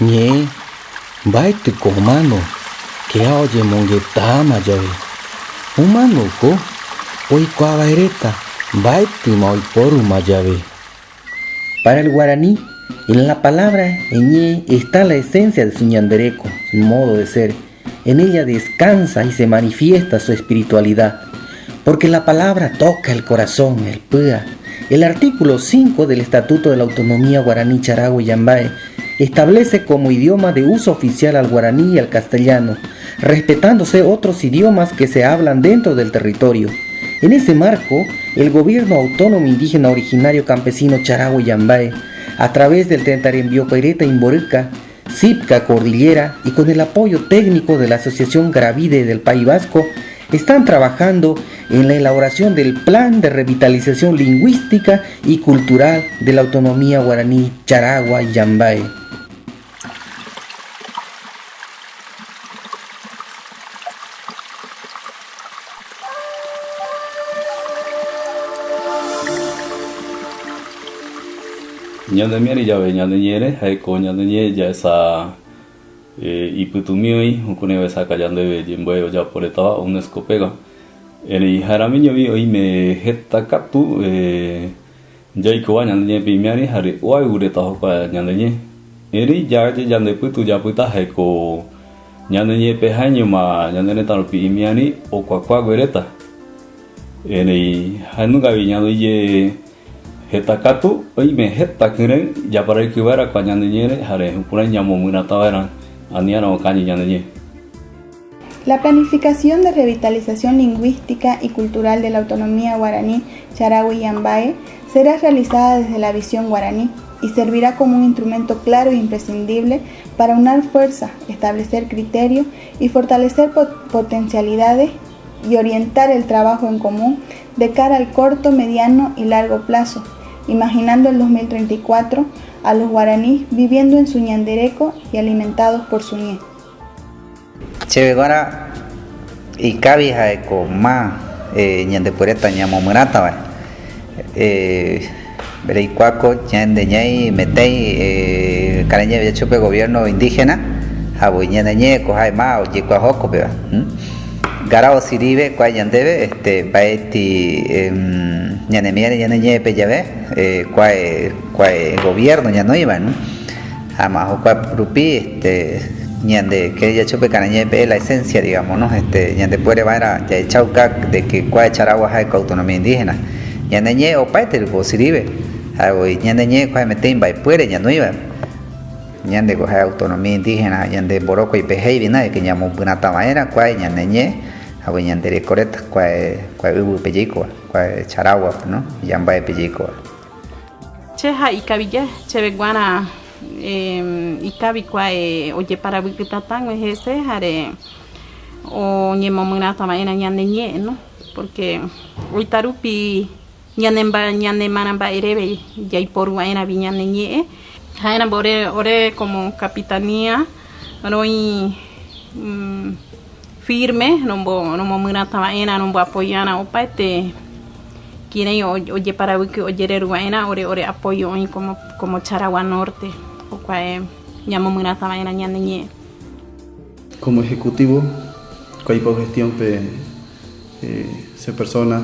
Ñe, baite comano, que oye mongetama llave. Humano ko, hoy cuabaireta, baite moi poruma llave. Para el guaraní, en la palabra ñe está la esencia de su ñandereco, su modo de ser. En ella descansa y se manifiesta su espiritualidad, porque la palabra toca el corazón, el pua. El artículo 5 del Estatuto de la Autonomía Guaraní Charagua y Yambae establece como idioma de uso oficial al guaraní y al castellano, respetándose otros idiomas que se hablan dentro del territorio. En ese marco, el gobierno autónomo indígena originario campesino Charagua y Yambae, a través del Tentarembio Paireta Imboruca, CIPCA Cordillera y con el apoyo técnico de la Asociación Gravide del País Vasco, están trabajando en la elaboración del Plan de Revitalización Lingüística y Cultural de la Autonomía Guaraní Charagua y Yambae. Ñande miari llave ñande ñere hay ko ñande ñe ya esa iputumioi ukune esa callande be jimbo ya por etaba UNESCO pega eri haramiño vi hoy me hetta katu jai ko ñande ñe pimiari hari oi ureta ho pa ñande ñe eri ya ñande putu ya puta hay ko ñande ñe pe haño ma ñande ne tar pimiani o kwa guereta eri hanuga vi ñande ye heta katu hoy me heta keren ya para que vara kwa ñande ñere hare pura ñamo muna tawara aniana o cañi ñande ñe. La planificación de revitalización lingüística y cultural de la autonomía guaraní Charagua y Yambae será realizada desde la visión guaraní y servirá como un instrumento claro e imprescindible para unar fuerza, establecer criterios y fortalecer potencialidades y orientar el trabajo en común de cara al corto, mediano y largo plazo, imaginando el 2034 a los guaraníes viviendo en su ñandereco y alimentados por su ñe. Chevegora y cabi jaeco ma ñandepureta ñamomurata va bereicuaco ñande ñei metei carañe de chupe gobierno indígena jabo ñande ñe coja ma o yicuajoco peba garao siribe kwa ñandebe baeti ñanemiere ñande pe llave kwa gobierno ya no iba no ama o kwa rupi ñande que ya chupe canañe pe la esencia digamos no ñande puede vara ya chauca de que kwa Charagua hay autonomía indígena ñande ñe o paite el siribe hago ñande ñe kwa metem bai puede ya no iba ñande ko hay autonomía indígena ñande boroco y pejei vina que llamo bunata maera kwa ñande ñe hago ñande coreta kwa ubu pellico kwa Charagua no Yambae pellico cheja y cabilla cheveguana ikabi kwa oye para bikitatan es ese hare o ñemomuna tamaena ñande ñe no porque hoy tarupi ñande manamba erebe ya y por guaena viñande ñe jaena ore como capitanía hoy firme no momuna tamaena no apoyana opate quieren oye para que oye ruana ore apoyo hoy como Charagua Norte o cual llamo muy nada mañana ñe. Como ejecutivo hay por gestión se persona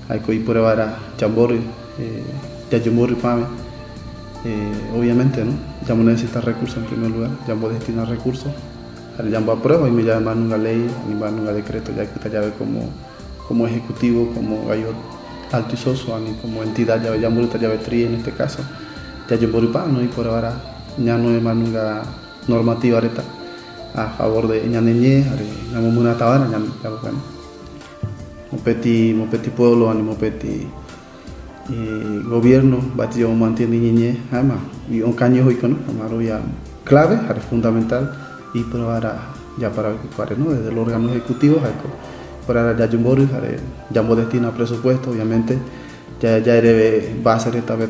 hay que ir por vara jambori yajumori pame obviamente no llamo necesita recursos en primer lugar llamo destina recursos al llamo aprueba y me llaman una ley ni van un decreto ya que ya ve como ejecutivo como gallo alto y soso como entidad ya llamo ya tri en este caso ya yo por no y por ahora ya no hay más una normativa ahorita a favor de ñaneñe llamo una tabana ya bueno mopeti pueblo ani mopeti gobierno batió mantiene ñeñe ama y un caño hoy con amaro ya clave es fundamental y por ahora ya para no desde el órgano ejecutivo por ahora ya yo destina presupuesto obviamente ya va a ser esta vez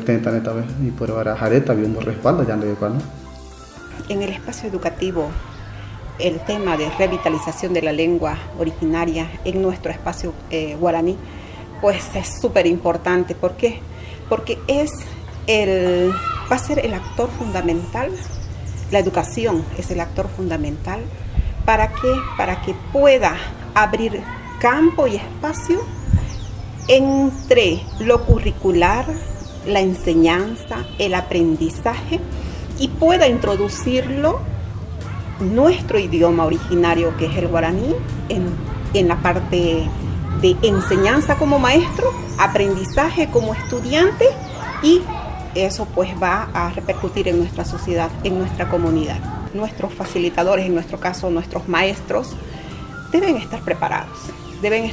y por ahora jareta bien un respaldo ya no. En el espacio educativo el tema de revitalización de la lengua originaria en nuestro espacio guaraní pues es súper importante. ¿Por qué? Porque va a ser el actor fundamental la educación es el actor fundamental. ¿Para qué? Para que pueda abrir campo y espacio entre lo curricular, la enseñanza, el aprendizaje, y pueda introducirlo nuestro idioma originario, que es el guaraní, en la parte de enseñanza como maestro, aprendizaje como estudiante, y eso pues va a repercutir en nuestra sociedad, en nuestra comunidad. Nuestros facilitadores, en nuestro caso nuestros maestros, deben estar preparados, deben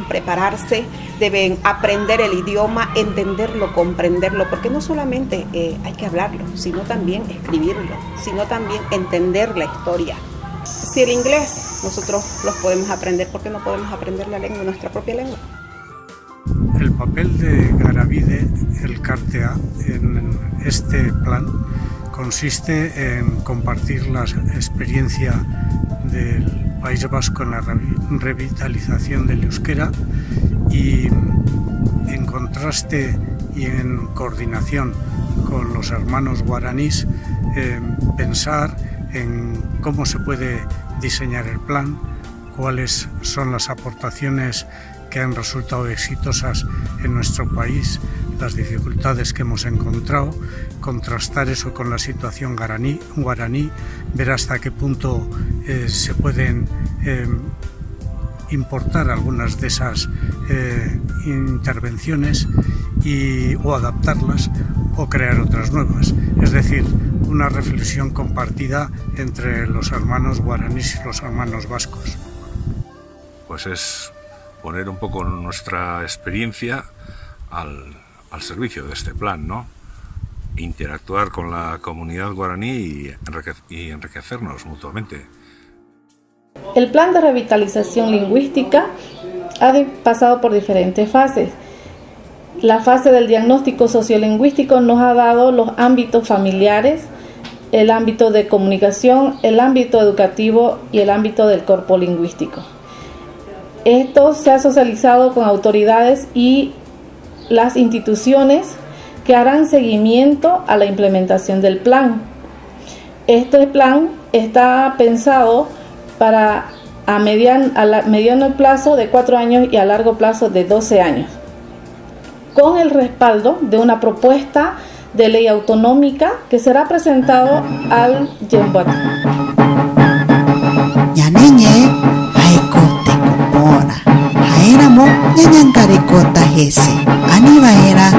prepararse, deben aprender el idioma, entenderlo, comprenderlo, porque no solamente hay que hablarlo, sino también escribirlo, sino también entender la historia. Si el inglés nosotros los podemos aprender, ¿por qué no podemos aprender la lengua, nuestra propia lengua? El papel de Garavide, el Cartea, en este plan consiste en compartir la experiencia del País Vasco en la revitalización del euskera y, en contraste y en coordinación con los hermanos guaraníes, pensar en cómo se puede diseñar el plan, cuáles son las aportaciones que han resultado exitosas en nuestro país, las dificultades que hemos encontrado, contrastar eso con la situación guaraní, ver hasta qué punto se pueden importar algunas de esas intervenciones o adaptarlas o crear otras nuevas. Es decir, una reflexión compartida entre los hermanos guaraníes y los hermanos vascos. Pues es poner un poco nuestra experiencia al servicio de este plan, ¿no? Interactuar con la comunidad guaraní y enriquecernos mutuamente. El plan de revitalización lingüística ha pasado por diferentes fases. La fase del diagnóstico sociolingüístico nos ha dado los ámbitos familiares, el ámbito de comunicación, el ámbito educativo y el ámbito del corpo lingüístico. Esto se ha socializado con autoridades y las instituciones que harán seguimiento a la implementación del plan. Este plan está pensado para a mediano plazo de 4 años y a largo plazo de 12 años, con el respaldo de una propuesta de ley autonómica que será presentado al Yembuat. Ñaneñe, haikote kupora, haeramo ñañangarikota hese, anivaera